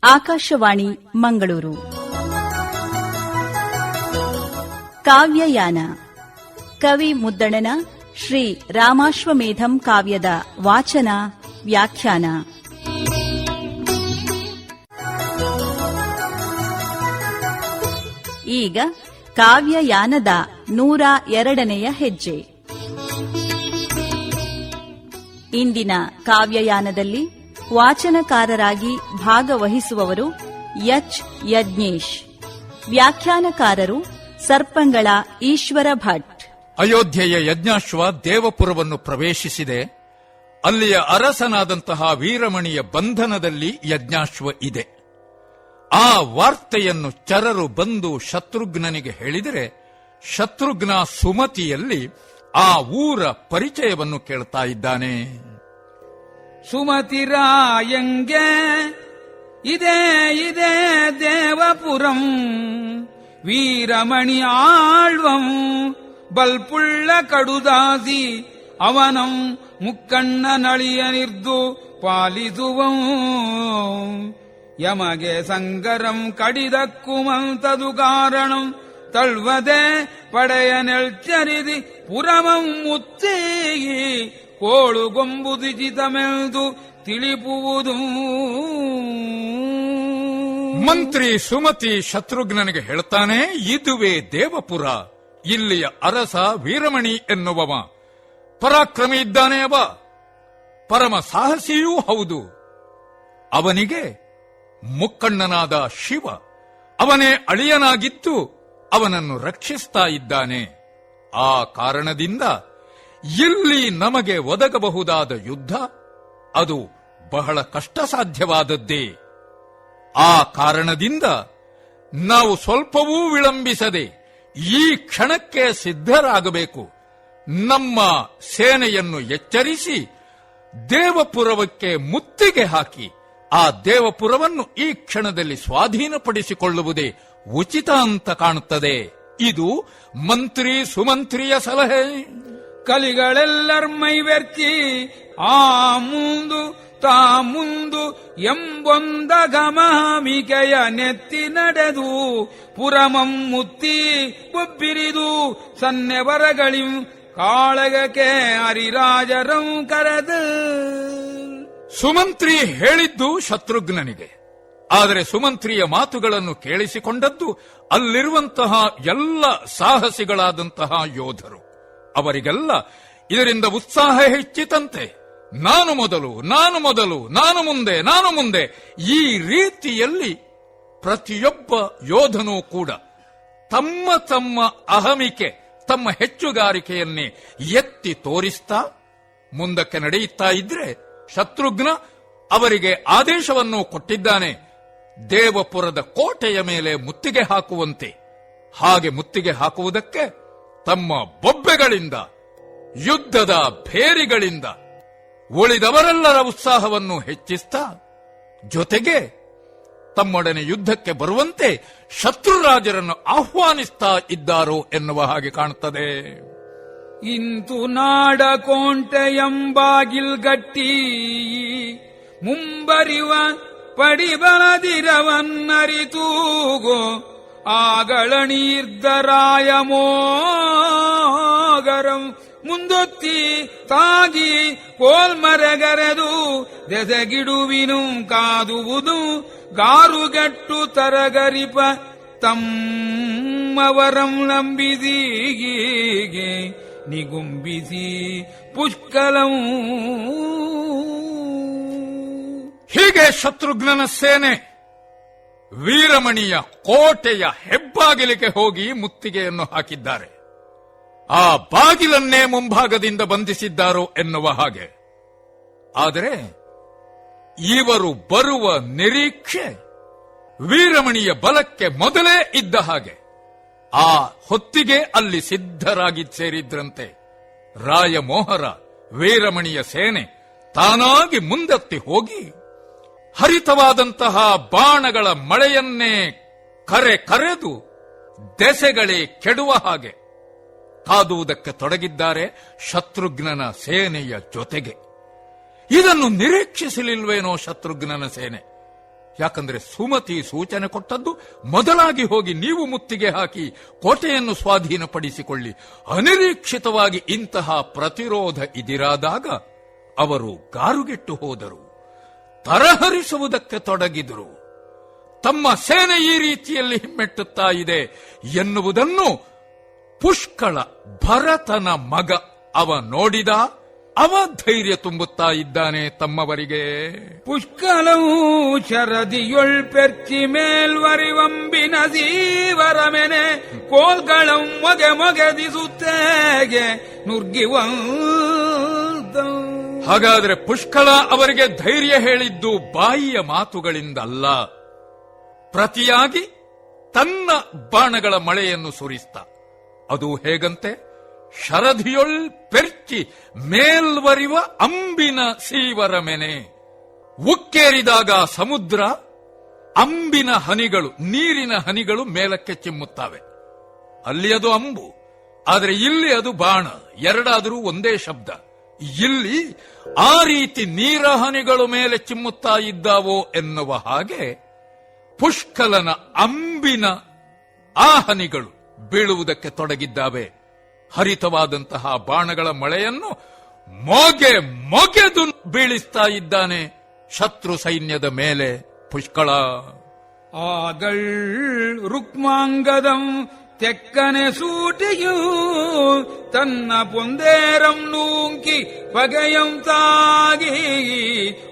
ಆಕಾಶವಾಣಿ ಮಂಗಳೂರು. ಕಾವ್ಯಯಾನ. ಕವಿ ಮುದ್ದಣನ ಶ್ರೀ ರಾಮಾಶ್ವಮೇಧಂ ಕಾವ್ಯದ ವಾಚನ ವ್ಯಾಖ್ಯಾನ. ಈಗ ಕಾವ್ಯಯಾನದ 102ನೆಯ ಹೆಜ್ಜೆ. ಇಂದಿನ ಕಾವ್ಯಯಾನದಲ್ಲಿ ವಾಚನಕಾರರಾಗಿ ಭಾಗವಹಿಸುವವರು ಎಚ್ ಯಜ್ಞೇಶ್. ವ್ಯಾಖ್ಯಾನಕಾರರು ಸರ್ಪಂಗಳ ಈಶ್ವರ ಭಟ್. ಅಯೋಧ್ಯೆಯ ಯಜ್ಞಾಶ್ವ ದೇವಪುರವನ್ನು ಪ್ರವೇಶಿಸಿದೆ. ಅಲ್ಲಿಯ ಅರಸನಾದಂತಹ ವೀರಮಣಿಯ ಬಂಧನದಲ್ಲಿ ಯಜ್ಞಾಶ್ವ ಇದೆ. ಆ ವಾರ್ತೆಯನ್ನು ಚರರು ಬಂದು ಶತ್ರುಘ್ನನಿಗೆ ಹೇಳಿದರೆ, ಶತ್ರುಘ್ನ ಸುಮತಿಯಲ್ಲಿ ಆ ಊರ ಪರಿಚಯವನ್ನು ಕೇಳ್ತಾ ಇದ್ದಾನೆ. ಸುಮತಿರಾಯಂಗೆ ಇದೇ ಇದೇ ದೇವಪುರಂ, ವೀರಮಣಿ ಆಳ್ವಂ ಬಲ್ಪುಳ್ಳ ಕಡುದಾಸಿ ಅವನಂ ಮುಕ್ಕಣ್ಣ ನಳಿಯನಿರ್ದು ಪಾಲಿಸುವಂ, ಯಮಗೆ ಸಂಗರಂ ಕಡಿದಕ್ಕುಮಂತದು ಕಾರಣಂ ತಳ್ವದೆ ಪಡೆಯ ನೆಳ್ಚರಿದಿ ಪುರಮಂ ಮುತ್ತೀಗಿ ಕೋಳುಗೊಂಬುದಿಜಿತಮೆಂದು ತಿಳಿಪುವುದು. ಮಂತ್ರಿ ಸುಮತಿ ಶತ್ರುಘ್ನನಿಗೆ ಹೇಳ್ತಾನೆ, ಇದುವೇ ದೇವಪುರ. ಇಲ್ಲಿಯ ಅರಸ ವೀರಮಣಿ ಎನ್ನುವವ ಪರಾಕ್ರಮಿ ಇದ್ದಾನೆ. ಅವ ಪರಮ ಸಾಹಸಿಯೂ ಹೌದು. ಅವನಿಗೆ ಮುಕ್ಕಣ್ಣನಾದ ಶಿವ ಅವನೇ ಅಳಿಯನಾಗಿದ್ದು ಅವನನ್ನು ರಕ್ಷಿಸ್ತಾ ಇದ್ದಾನೆ. ಆ ಕಾರಣದಿಂದ ಇಲ್ಲಿ ನಮಗೆ ಒದಗಬಹುದಾದ ಯುದ್ಧ ಅದು ಬಹಳ ಕಷ್ಟ ಸಾಧ್ಯವಾದದ್ದೇ. ಆ ಕಾರಣದಿಂದ ನಾವು ಸ್ವಲ್ಪವೂ ವಿಳಂಬಿಸದೆ ಈ ಕ್ಷಣಕ್ಕೆ ಸಿದ್ಧರಾಗಬೇಕು. ನಮ್ಮ ಸೇನೆಯನ್ನು ಎಚ್ಚರಿಸಿ ದೇವಪುರಕ್ಕೆ ಮುತ್ತಿಗೆ ಹಾಕಿ ಆ ದೇವಪುರವನ್ನು ಈ ಕ್ಷಣದಲ್ಲಿ ಸ್ವಾಧೀನಪಡಿಸಿಕೊಳ್ಳುವುದೇ ಉಚಿತ ಅಂತ ಕಾಣುತ್ತದೆ. ಇದು ಮಂತ್ರಿ ಸುಮಂತ್ರಿಯ ಸಲಹೆ. ಕಲಿಗಳೆಲ್ಲರ ಮೈವೆರ್ಚಿ ಆ ಮುಂದು ತಾ ಮುಂದು ಎಂಬೊಂದ ಗಮಹಾಮಿಕೆಯ ನೆತ್ತಿ ನಡೆದು ಪುರಮಂ ಮುತ್ತಿ ಬೊಬ್ಬಿರಿದು ಸನ್ನೆವರಗಳಿಂ ಕಾಳಗಕ್ಕೆ ಹರಿರಾಜರಂ ಕರೆದು. ಸುಮಂತ್ರಿ ಹೇಳಿದ್ದು ಶತ್ರುಘ್ನನಿಗೆ. ಆದರೆ ಸುಮಂತ್ರಿಯ ಮಾತುಗಳನ್ನು ಕೇಳಿಸಿಕೊಂಡದ್ದು ಅಲ್ಲಿರುವಂತಹ ಎಲ್ಲ ಸಾಹಸಿಗಳಾದಂತಹ ಯೋಧರು. ಅವರಿಗೆಲ್ಲ ಇದರಿಂದ ಉತ್ಸಾಹ ಹೆಚ್ಚಿತಂತೆ. ನಾನು ಮೊದಲು, ನಾನು ಮೊದಲು, ನಾನು ಮುಂದೆ, ನಾನು ಮುಂದೆ, ಈ ರೀತಿಯಲ್ಲಿ ಪ್ರತಿಯೊಬ್ಬ ಯೋಧನೂ ಕೂಡ ತಮ್ಮ ತಮ್ಮ ಅಹಮಿಕೆ, ತಮ್ಮ ಹೆಚ್ಚುಗಾರಿಕೆಯನ್ನೇ ಎತ್ತಿ ತೋರಿಸ್ತಾ ಮುಂದಕ್ಕೆ ನಡೆಯುತ್ತಾ ಇದ್ರೆ, ಶತ್ರುಘ್ನ ಅವರಿಗೆ ಆದೇಶವನ್ನು ಕೊಟ್ಟಿದ್ದಾನೆ, ದೇವಪುರದ ಕೋಟೆಯ ಮೇಲೆ ಮುತ್ತಿಗೆ ಹಾಕುವಂತೆ. ಹಾಗೆ ಮುತ್ತಿಗೆ ಹಾಕುವುದಕ್ಕೆ ತಮ್ಮ ಬೊಬ್ಬೆಗಳಿಂದ, ಯುದ್ಧದ ಭೇರಿಗಳಿಂದ ಉಳಿದವರೆಲ್ಲರ ಉತ್ಸಾಹವನ್ನು ಹೆಚ್ಚಿಸ್ತಾ, ಜೊತೆಗೆ ತಮ್ಮೊಡನೆ ಯುದ್ಧಕ್ಕೆ ಬರುವಂತೆ ಶತ್ರುರಾಜರನ್ನು ಆಹ್ವಾನಿಸ್ತಾ ಇದ್ದಾರೋ ಎನ್ನುವ ಹಾಗೆ ಕಾಣುತ್ತದೆ. ಇಂತು ನಾಡ ಕೋಂಟೆಯಂಬಾಗಿಲ್ಗಟ್ಟಿ ಮುಂಬರಿವ ಪಡಿಬಲದಿರವನ್ನರಿತೂಗೋ ಆಗಳಣೀರ್ಧರಾಯ ಮೋಗರಂ ಮುಂದೊತ್ತಿ ತಾಗಿ ಕೋಲ್ಮರೆಗರೆದು ದೆಸಗಿಡುವಿನು ಕಾದುವುದು ಗಾರುಗಟ್ಟು ತರಗರಿಪ ತಮ್ಮವರಂ ನಂಬಿದೀಗೆ ನಿಗುಂಬಿಸಿ ಪುಷ್ಕಲಂ. ಹೀಗೆ ಶತ್ರುಘ್ನನ ಸೇನೆ ವೀರಮಣಿಯ ಕೋಟೆಯ ಹೆಬ್ಬಾಗಿಲಿಗೆ ಹೋಗಿ ಮುತ್ತಿಗೆಯನ್ನು ಹಾಕಿದ್ದಾರೆ. ಆ ಬಾಗಿಲನ್ನೇ ಮುಂಭಾಗದಿಂದ ಬಂಧಿಸಿದ್ದಾರೋ ಎನ್ನುವ ಹಾಗೆ. ಆದರೆ ಇವರು ಬರುವ ನಿರೀಕ್ಷೆ ವೀರಮಣಿಯ ಬಲಕ್ಕೆ ಮೊದಲೇ ಇದ್ದ ಹಾಗೆ. ಆ ಹೊತ್ತಿಗೆ ಅಲ್ಲಿ ಸಿದ್ಧರಾಗಿ ಸೇರಿದ್ರಂತೆ. ರಾಯಮೋಹರ ವೀರಮಣಿಯ ಸೇನೆ ತಾನಾಗಿ ಮುಂದತ್ತಿ ಹೋಗಿ ಹರಿತವಾದಂತಹ ಬಾಣಗಳ ಮಳೆಯನ್ನೇ ಕರೆದು ದೆಸೆಗಳೇ ಕೆಡುವ ಹಾಗೆ ಕಾದುವುದಕ್ಕೆ ತೊಡಗಿದ್ದಾರೆ ಶತ್ರುಘ್ನನ ಸೇನೆಯ ಜೊತೆಗೆ. ಇದನ್ನು ನಿರೀಕ್ಷಿಸಲಿಲ್ವೇನೋ ಶತ್ರುಘ್ನನ ಸೇನೆ. ಯಾಕಂದ್ರೆ ಸುಮತಿ ಸೂಚನೆ ಕೊಟ್ಟದ್ದು ಮೊದಲಾಗಿ ಹೋಗಿ ನೀವು ಮುತ್ತಿಗೆ ಹಾಕಿ ಕೋಟೆಯನ್ನು ಸ್ವಾಧೀನಪಡಿಸಿಕೊಳ್ಳಿ. ಅನಿರೀಕ್ಷಿತವಾಗಿ ಇಂತಹ ಪ್ರತಿರೋಧ ಇದಿರಾದಾಗ ಅವರು ಗಾರುಗೆಟ್ಟು ಹೋದರು, ತರಹರಿಸುವುದಕ್ಕೆ ತೊಡಗಿದರು. ತಮ್ಮ ಸೇನೆ ಈ ರೀತಿಯಲ್ಲಿ ಹಿಮ್ಮೆಟ್ಟುತ್ತಾ ಇದೆ ಎನ್ನುವುದನ್ನು ಪುಷ್ಕಳ ಭರತನ ಮಗ ಅವ ನೋಡಿದ. ಅವ ಧೈರ್ಯ ತುಂಬುತ್ತಾ ಇದ್ದಾನೆ ತಮ್ಮವರಿಗೆ. ಪುಷ್ಕಲವು ಶರದಿಯೊಳ್ ಪೆರ್ಚಿ ಮೇಲ್ವರಿವಂಬಿನ ಸೀವರಮೆನೆ ಕೋಲ್ಗಳಂ ಮೊಗೆ ಮೊಗೆದಿಸುತ್ತೇಗೆ ನುರ್ಗಿವ. ಹಾಗಾದ್ರೆ ಪುಷ್ಕಳ ಅವರಿಗೆ ಧೈರ್ಯ ಹೇಳಿದ್ದು ಬಾಯಿಯ ಮಾತುಗಳಿಂದಲ್ಲ, ಪ್ರತಿಯಾಗಿ ತನ್ನ ಬಾಣಗಳ ಮಳೆಯನ್ನು ಸುರಿಸ್ತ. ಅದು ಹೇಗಂತೆ? ಶರಧಿಯೊಳ್ ಪೆರ್ಚಿ ಮೇಲ್ವರಿವ ಅಂಬಿನ ಸೀವರ ಮೆನೆ. ಉಕ್ಕೇರಿದಾಗ ಸಮುದ್ರ ಅಂಬಿನ ಹನಿಗಳು, ನೀರಿನ ಹನಿಗಳು ಮೇಲಕ್ಕೆ ಚಿಮ್ಮುತ್ತವೆ. ಅಲ್ಲಿ ಅದು ಅಂಬು, ಆದರೆ ಇಲ್ಲಿ ಅದು ಬಾಣ. ಎರಡಾದರೂ ಒಂದೇ ಶಬ್ದ. ಇಲ್ಲಿ ಆ ರೀತಿ ನೀರ ಹನಿಗಳು ಮೇಲೆ ಚಿಮ್ಮುತ್ತಾ ಇದ್ದಾವೋ ಎನ್ನುವ ಹಾಗೆ ಪುಷ್ಕಲನ ಅಂಬಿನ ಆ ಹನಿಗಳು ಬೀಳುವುದಕ್ಕೆ ತೊಡಗಿದ್ದಾವೆ. ಹರಿತವಾದಂತಹ ಬಾಣಗಳ ಮಳೆಯನ್ನು ಮೊಗೆದು ಬೀಳಿಸ್ತಾ ಇದ್ದಾನೆ ಶತ್ರು ಸೈನ್ಯದ ಮೇಲೆ ಪುಷ್ಕಳ. ಆಗಳ್ ರುಕ್ಮಾಂಗದಂ ತೆಕ್ಕನೆ ಸೂಟಿಯೂ ತನ್ನ ಪೊಂದೇರಂ ನೂಂಕಿ ಬಗೆಯಂ ತಾಗಿ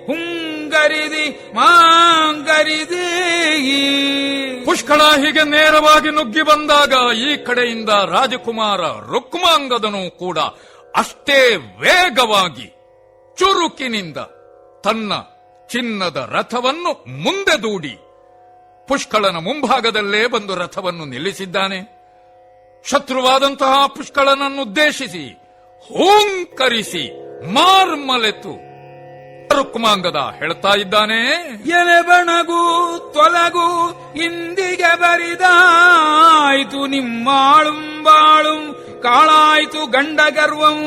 ಹುಂಗರಿದಿ ಮಾಂಗರಿದಿ. ಪುಷ್ಕಳ ಹೀಗೆ ನೇರವಾಗಿ ನುಗ್ಗಿ ಬಂದಾಗ ಈ ಕಡೆಯಿಂದ ರಾಜಕುಮಾರ ರುಕ್ಮಾಂಗದನು ಕೂಡ ಅಷ್ಟೇ ವೇಗವಾಗಿ ಚುರುಕಿನಿಂದ ತನ್ನ ಚಿನ್ನದ ರಥವನ್ನು ಮುಂದೆ ದೂಡಿ ಪುಷ್ಕಳನ ಮುಂಭಾಗದಲ್ಲೇ ಬಂದು ರಥವನ್ನು ನಿಲ್ಲಿಸಿದ್ದಾನೆ. ಶತ್ರುವಾದಂತಹ ಪುಷ್ಕಳನನ್ನುದ್ದೇಶಿಸಿ ಹೂಂಕರಿಸಿ ಮಾರ್ಮಲೆತು ರುಕ್ಮಾಂಗದ ಹೇಳ್ತಾ ಇದ್ದಾನೆ, ಎಲೆ ಬಣಗು ತೊಲಗು ಇಂದಿಗೆ ಬರಿದಾಯ್ತು ನಿಮ್ಮಾಳುಂ ಬಾಳುಂ ಕಾಳಾಯ್ತು ಗಂಡ ಗರ್ವಂ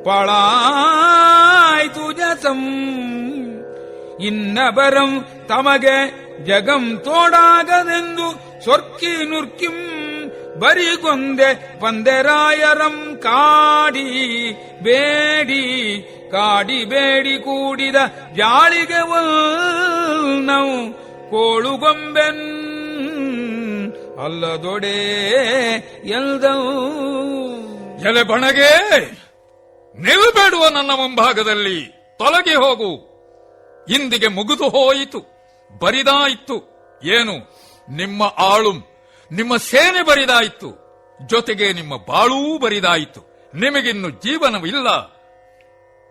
ಪಾಳಾಯ್ತು ಜಸಂ ಇನ್ನಬರಂ ತಮಗೆ ಜಗಂ ತೋಡಾಗದೆಂದು ಸೊರ್ಕಿ ನುರ್ಕಿಂ ಬರಿಗೊಂದೆ ಪಂದೆರಾಯರಂ ಕಾಡಿ ಬೇಡಿ ಕೂಡಿದ ಜಾಳಿಗೆ ನಾವು ಕೋಳುಗೊಂಬೆನ್ ಅಲ್ಲದೊಡೆ ಎಲ್ದವು. ಎಲೆ ಬಣಗೆ, ನಿಲ್ಬೇಡುವ ನನ್ನ ಮುಂಭಾಗದಲ್ಲಿ, ತೊಲಗಿ ಹೋಗು. ಇಂದಿಗೆ ಮುಗಿದು ಹೋಯಿತು, ಬರಿದಾಯಿತು. ಏನು? ನಿಮ್ಮ ಆಳುಂ, ನಿಮ್ಮ ಸೇನೆ ಬರಿದಾಯಿತು, ಜೊತೆಗೆ ನಿಮ್ಮ ಬಾಳೂ ಬರಿದಾಯಿತು. ನಿಮಗಿನ್ನು ಜೀವನವಿಲ್ಲ.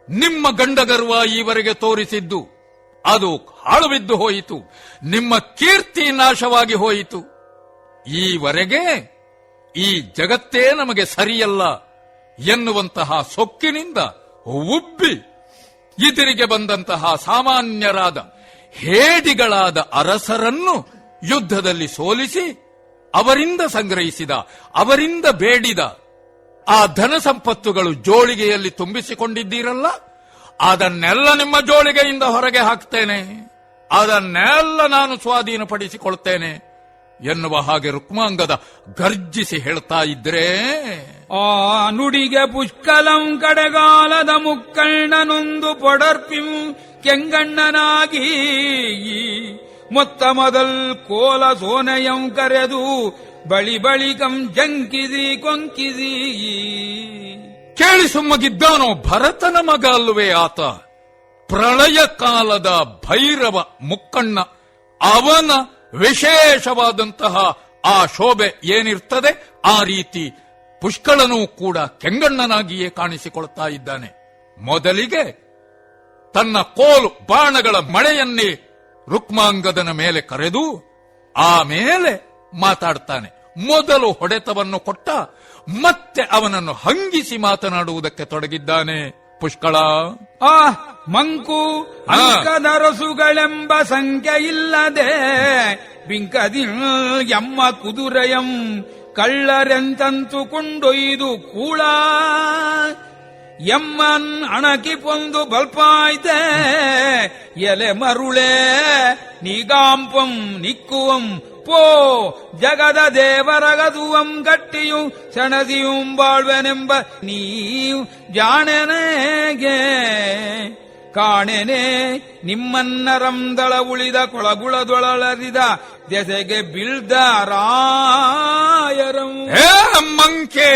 ನಿಮ್ಮ ಗಂಡಗರ್ವ ಈವರೆಗೆ ತೋರಿಸಿದ್ದು ಅದು ಹಾಳು ಬಿದ್ದು ಹೋಯಿತು. ನಿಮ್ಮ ಕೀರ್ತಿ ನಾಶವಾಗಿ ಹೋಯಿತು. ಈವರೆಗೆ ಈ ಜಗತ್ತೇ ನಮಗೆ ಸರಿಯಲ್ಲ ಎನ್ನುವಂತಹ ಸೊಕ್ಕಿನಿಂದ ಉಬ್ಬಿ ಎದುರಿಗೆ ಬಂದಂತಹ ಸಾಮಾನ್ಯರಾದ ಹೇಡಿಗಳಾದ ಅರಸರನ್ನು ಯುದ್ಧದಲ್ಲಿ ಸೋಲಿಸಿ ಅವರಿಂದ ಸಂಗ್ರಹಿಸಿದ, ಅವರಿಂದ ಬೇಡಿದ ಆ ಧನ ಸಂಪತ್ತುಗಳು ಜೋಳಿಗೆಯಲ್ಲಿ ತುಂಬಿಸಿಕೊಂಡಿದ್ದೀರಲ್ಲ, ಅದನ್ನೆಲ್ಲ ನಿಮ್ಮ ಜೋಳಿಗೆಯಿಂದ ಹೊರಗೆ ಹಾಕ್ತೇನೆ, ಅದನ್ನೆಲ್ಲ ನಾನು ಸ್ವಾಧೀನಪಡಿಸಿಕೊಳ್ತೇನೆ ಎನ್ನುವ ಹಾಗೆ ರುಕ್ಮಾಂಗದ ಗರ್ಜಿಸಿ ಹೇಳ್ತಾ ಇದ್ರೆ, ಆ ನುಡಿಗೆ ಪುಷ್ಕಲಂ ಕಡೆಗಾಲದ ಮುಕ್ಕಣ್ಣನೊಂದು ಪೊಡರ್ಪಿಂ ಕೆಂಗಣ್ಣನಾಗಿ ಮೊತ್ತ ಮೊದಲ್ ಕೋಲ ಸೋನೆಯಂ ಕರೆದು ಬಳಿಕಂ ಜಂಕಿಸಿ ಕೊಂಕಿಸಿ. ಕೇಳಿ ಸುಮ್ಮಗಿದ್ದಾನೋ ಭರತನ ಮಗ ಅಲ್ಲವೇ ಆತ? ಪ್ರಳಯ ಕಾಲದ ಭೈರವ ಮುಕ್ಕಣ್ಣ. ಅವನ ವಿಶೇಷವಾದಂತಹ ಆ ಶೋಭೆ ಏನಿರ್ತದೆ ಆ ರೀತಿ ಪುಷ್ಕಳನೂ ಕೂಡ ಕೆಂಗಣ್ಣನಾಗಿಯೇ ಕಾಣಿಸಿಕೊಳ್ತಾ ಇದ್ದಾನೆ. ಮೊದಲಿಗೆ ತನ್ನ ಕೋಲು ಬಾಣಗಳ ಮಳೆಯನ್ನೇ ರುಕ್ಮಾಂಗದನ ಮೇಲೆ ಕರೆದು ಆಮೇಲೆ ಮಾತಾಡ್ತಾನೆ. ಮೊದಲು ಹೊಡೆತವನ್ನು ಕೊಟ್ಟ, ಮತ್ತೆ ಅವನನ್ನು ಹಂಗಿಸಿ ಮಾತನಾಡುವುದಕ್ಕೆ ತೊಡಗಿದ್ದಾನೆ ಪುಷ್ಕಳ. ಆ ಮಂಕು ಅಂಕದರಸುಗಳೆಂಬ ಸಂಖ್ಯೆ ಇಲ್ಲದೆ ಬಿಂಕದಿ ಎಮ್ಮ ಕುದುರೆಯಂ ಕಳ್ಳರೆಂತಂತು ಕೊಂಡೊಯ್ದು ಕೂಳ ಎಮ್ಮನ್ ಅಣಕಿ ಪೊಂದು ಬಲ್ಪಾಯ್ತೆ ಎಲೆ ಮರುಳೆ ನಿಗಾಂಪಂ ನಿಕ್ಕುವಂ ಪೋ ಜಗದ ದೇವರಗದುವಂ ಗಟ್ಟಿಯು ಸಣದಿಯುಂ ಬಾಳ್ವೆನೆಂಬ ನೀವು ಜಾಣೆನೆಗೆ ಕಾಣೆನೆ ನಿಮ್ಮನ್ನರಂದಳ ಉಳಿದ ಕೊಳಗುಳದೊಳರಿದ ದೆಸೆಗೆ ಬೀಳ್ದ ರಾಯರಂ. ಮಂಕೆ,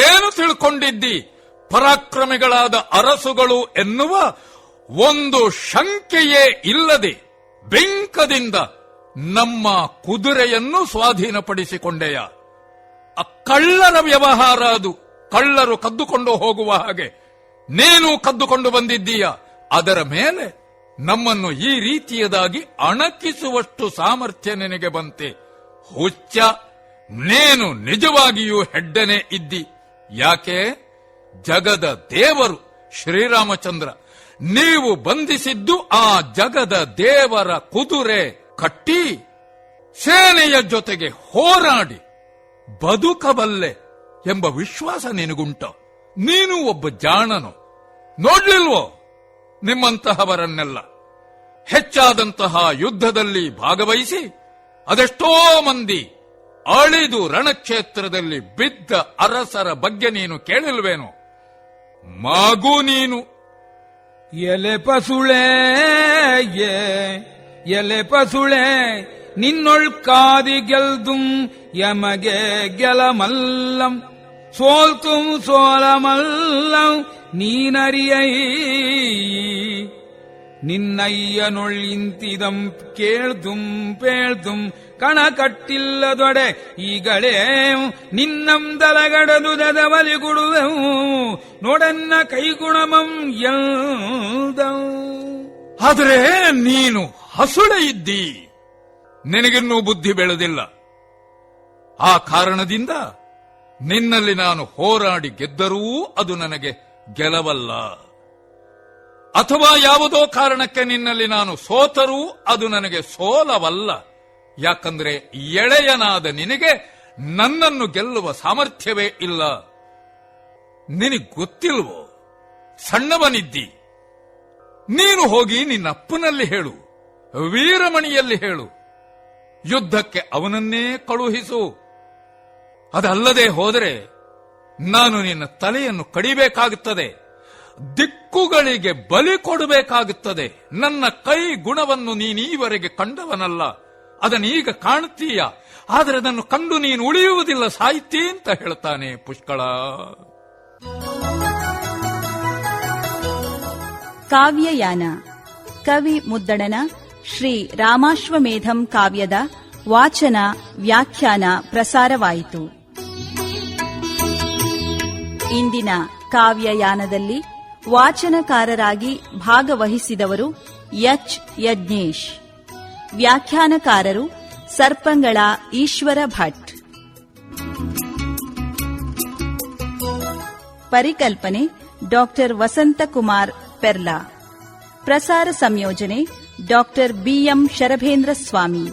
ಏನು ತಿಳ್ಕೊಂಡಿದ್ದಿ? ಪರಾಕ್ರಮಿಗಳಾದ ಅರಸುಗಳು ಎನ್ನುವ ಒಂದು ಶಂಕೆಯೇ ಇಲ್ಲದೆ ಬೆಂಕದಿಂದ ನಮ್ಮ ಕುದುರೆಯನ್ನು ಸ್ವಾಧೀನಪಡಿಸಿಕೊಂಡೆಯ. ಕಳ್ಳರ ವ್ಯವಹಾರ ಅದು. ಕಳ್ಳರು ಕದ್ದುಕೊಂಡು ಹೋಗುವ ಹಾಗೆ ನೀನು ಕದ್ದುಕೊಂಡು ಬಂದಿದ್ದೀಯ. ಅದರ ಮೇಲೆ ನಮ್ಮನ್ನು ಈ ರೀತಿಯದಾಗಿ ಅಣಕಿಸುವಷ್ಟು ಸಾಮರ್ಥ್ಯ ನಿನಗೆ ಬಂತೆ. ಹುಚ್ಚ, ನೀನು ನಿಜವಾಗಿಯೂ ಹೆಡ್ಡನೆ ಇದ್ದಿ. ಯಾಕೆ? ಜಗದ ದೇವರು ಶ್ರೀರಾಮಚಂದ್ರ ನೀವು ಬಂಧಿಸಿದ್ದು ಆ ಜಗದ ದೇವರ ಕುದುರೆ ಕಟ್ಟಿ ಸೇನೆಯ ಜೊತೆಗೆ ಹೋರಾಡಿ ಬದುಕಬಲ್ಲೆ ಎಂಬ ವಿಶ್ವಾಸ ನಿನಗುಂಟ. ನೀನು ಒಬ್ಬ ಜಾಣನು. ನೋಡ್ಲಿಲ್ವೋ ನಿಮ್ಮಂತಹವರನ್ನೆಲ್ಲ? ಹೆಚ್ಚಾದಂತಹ ಯುದ್ಧದಲ್ಲಿ ಭಾಗವಹಿಸಿ ಅದೆಷ್ಟೋ ಮಂದಿ ಅಳಿದು ರಣಕ್ಷೇತ್ರದಲ್ಲಿ ಬಿದ್ದ ಅರಸರ ಬಗ್ಗೆ ನೀನು ಕೇಳಿಲ್ವೇನು? ಮಗು ನೀನು. ಎಲೆ ಪಸುಳೆ ಎಲೆ ಪಸುಳೆ ನಿನ್ನೊಳ್ಕಾದಿ ಗೆಲ್ದುಂ ಯಮಗೆ ಗೆಲಮಲ್ಲಂ ಸೋಲ್ತುಂ ಸೋಲಮಲ್ಲಂ ನೀನರಿಯೈ ನಿನ್ನಯ್ಯನೊಳ್ಳಿಂತಿದಂ ಕೇಳ್ದುಂ ಪೇಳ್ದುಂ ಕಣ ಕಟ್ಟಿಲ್ಲದೊಡೆ ಈಗಳೇ ನಿನ್ನಂದಲಗಡದು ದದವಲಿ ಗುಡುವೆವು ನೋಡನ್ನ ಕೈಗುಣಮಂ ಎಲ್ದಂ. ಆದರೆ ನೀನು ಹಸುಳೆ ಇದ್ದಿ. ನಿನಗಿನ್ನೂ ಬುದ್ಧಿ ಬೆಳೆದಿಲ್ಲ. ಆ ಕಾರಣದಿಂದ ನಿನ್ನಲ್ಲಿ ನಾನು ಹೋರಾಡಿ ಗೆದ್ದರೂ ಅದು ನನಗೆ ಗೆಲವಲ್ಲ. ಅಥವಾ ಯಾವುದೋ ಕಾರಣಕ್ಕೆ ನಿನ್ನಲ್ಲಿ ನಾನು ಸೋತರೂ ಅದು ನನಗೆ ಸೋಲವಲ್ಲ. ಯಾಕಂದ್ರೆ ಎಳೆಯನಾದ ನಿನಗೆ ನನ್ನನ್ನು ಗೆಲ್ಲುವ ಸಾಮರ್ಥ್ಯವೇ ಇಲ್ಲ. ನಿನಗೆ ಗೊತ್ತಿಲ್ವೋ? ಸಣ್ಣವನಿದ್ದಿ. ನೀನು ಹೋಗಿ ನಿನ್ನಪ್ಪನಲ್ಲಿ ಹೇಳು, ವೀರಮಣಿಯಲ್ಲಿ ಹೇಳು, ಯುದ್ಧಕ್ಕೆ ಅವನನ್ನೇ ಕಳುಹಿಸು. ಅದಲ್ಲದೆ ಹೋದರೆ ನಾನು ನಿನ್ನ ತಲೆಯನ್ನು ಕಡಿಬೇಕಾಗುತ್ತದೆ, ದಿಕ್ಕುಗಳಿಗೆ ಬಲಿ ಕೊಡಬೇಕಾಗುತ್ತದೆ. ನನ್ನ ಕೈ ಗುಣವನ್ನು ನೀನೀವರೆಗೆ ಕಂಡವನಲ್ಲ, ಅದನ್ನೀಗ ಕಾಣುತ್ತೀಯ. ಆದರೆ ಅದನ್ನು ಕಂಡು ನೀನು ಉಳಿಯುವುದಿಲ್ಲ, ಸಾಹಿತಿ ಅಂತ ಹೇಳ್ತಾನೆ ಪುಷ್ಕಳ. ಕಾವ್ಯಯಾನ ಕವಿ ಮುದ್ದಣನ ಶ್ರೀ ರಾಮಾಶ್ವಮೇಧಂ ಕಾವ್ಯದ ವಾಚನ ವ್ಯಾಖ್ಯಾನ ಪ್ರಸಾರವಾಯಿತು. ಇಂದಿನ ಕಾವ್ಯಯಾನದಲ್ಲಿ ವಾಚನಕಾರರಾಗಿ ಭಾಗವಹಿಸಿದವರು ಎಚ್ ಯಜ್ಞೇಶ್. ವ್ಯಾಖ್ಯಾನಕಾರರು ಸರ್ಪಂಗಳ ಈಶ್ವರ ಭಟ್. ಪರಿಕಲ್ಪನೆ ಡಾಕ್ಟರ್ ವಸಂತಕುಮಾರ್ ಪೆರ್ಲಾ. ಪ್ರಸಾರ ಸಂಯೋಜನೆ ಡಾಕ್ಟರ್ ಬಿಎಂ ಶರಭೇಂದ್ರ ಸ್ವಾಮಿ.